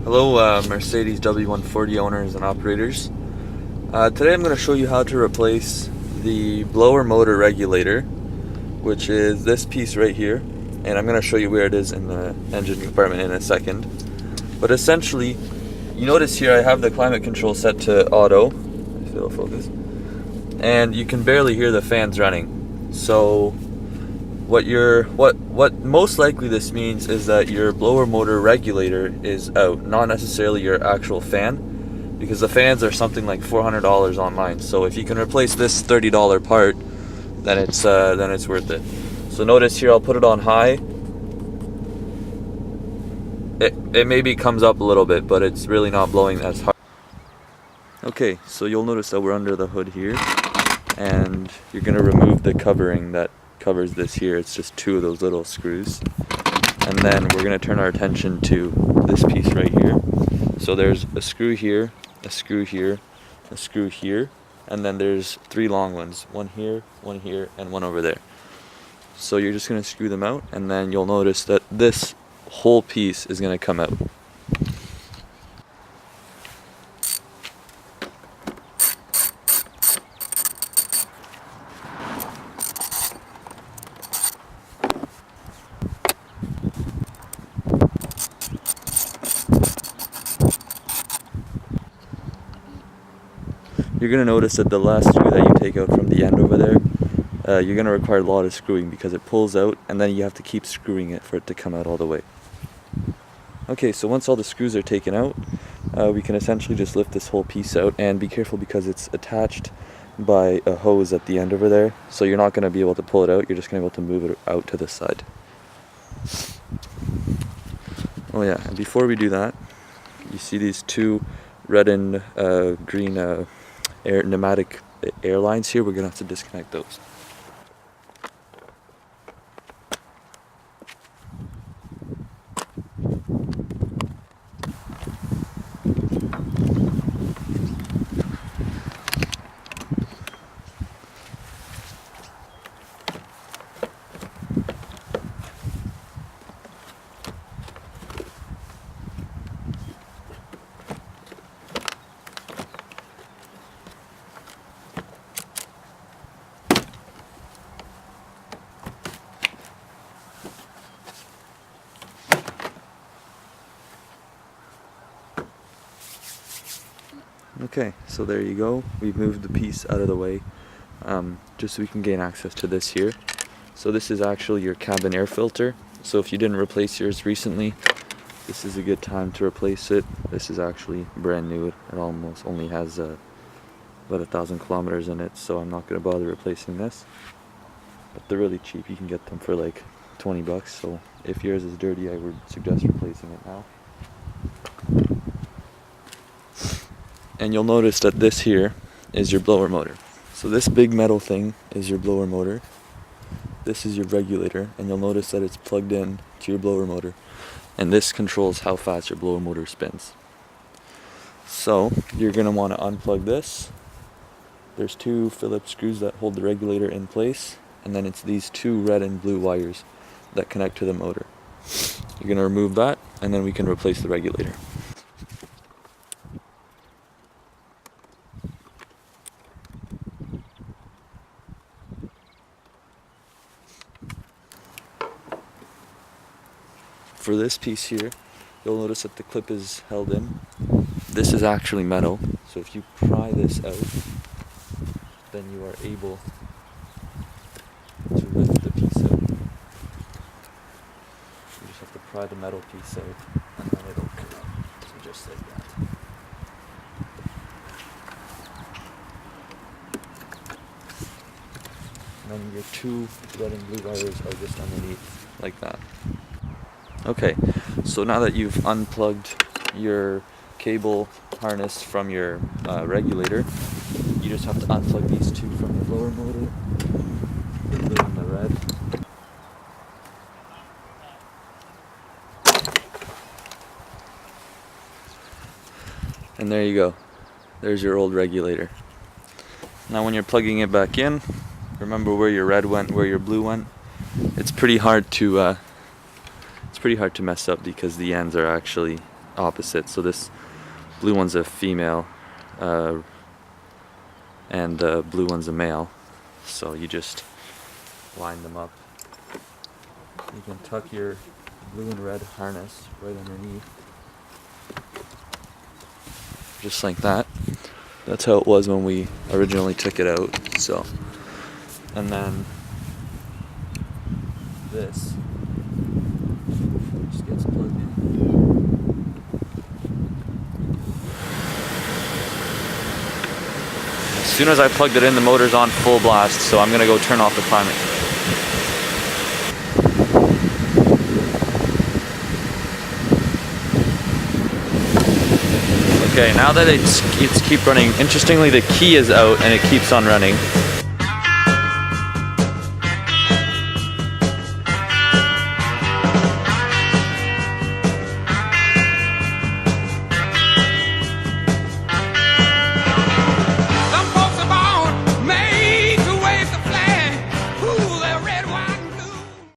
Hello Mercedes W140 owners and operators. Today I'm going to show you how to replace the blower motor regulator, which is this piece right here, and I'm going to show you where it is in the engine compartment in a second. But essentially, you notice here I have the climate control set to auto, if it'll focus, and you can barely hear the fans running. So what most likely this means is that your blower motor regulator is out, not necessarily your actual fan, because the fans are something like $400 online. So if you can replace this $30 part, then it's worth it. So notice here I'll put it on high. It maybe comes up a little bit, but it's really not blowing as hard. Okay, so you'll notice that we're under the hood here, and you're gonna remove the covering that covers this here. It's just two of those little screws, and then we're going to turn our attention to this piece right here. So there's a screw here, a screw here, a screw here, and then there's three long ones, one here, and one over there. So you're just going to screw them out, and then you'll notice that this whole piece is going to come out. You're going to notice that the last screw that you take out from the end over there, you're going to require a lot of screwing because it pulls out, and then you have to keep screwing it for it to come out all the way. Okay, so once all the screws are taken out, we can essentially just lift this whole piece out, and be careful because it's attached by a hose at the end over there, so you're not going to be able to pull it out, you're just going to be able to move it out to the side. Oh yeah, and before we do that, you see these two red and green pneumatic air lines here. We're going to have to disconnect those. Okay, so there you go. We've moved the piece out of the way, just so we can gain access to this here. So this is actually your cabin air filter. So if you didn't replace yours recently, this is a good time to replace it. This is actually brand new. It almost only has about 1,000 kilometers in it, so I'm not going to bother replacing this. But they're really cheap. You can get them for like 20 bucks. So if yours is dirty, I would suggest replacing it now. And you'll notice that this here is your blower motor. So this big metal thing is your blower motor. This is your regulator, and you'll notice that it's plugged in to your blower motor. And this controls how fast your blower motor spins. So you're going to want to unplug this. There's two Phillips screws that hold the regulator in place, and then it's these two red and blue wires that connect to the motor. You're going to remove that, and then we can replace the regulator. For this piece here, you'll notice that the clip is held in. This is actually metal, so if you pry this out, then you are able to lift the piece out. You just have to pry the metal piece out, and then it'll come out, so just like that. And then your two red and blue wires are just underneath, like that. Okay, so now that you've unplugged your cable harness from your regulator, you just have to unplug these two from the blower motor, the blue and the red. And there you go. There's your old regulator. Now when you're plugging it back in, remember where your red went, where your blue went. It's pretty hard to mess up because the ends are actually opposite. So this blue one's a female, and the blue one's a male. So you just line them up. You can tuck your blue and red harness right underneath. Just like that. That's how it was when we originally took it out. So, and then this just gets plugged in. As soon as I plugged it in, the motor's on full blast, so I'm gonna go turn off the climate. Okay, now that it's keep running, interestingly the key is out and it keeps on running.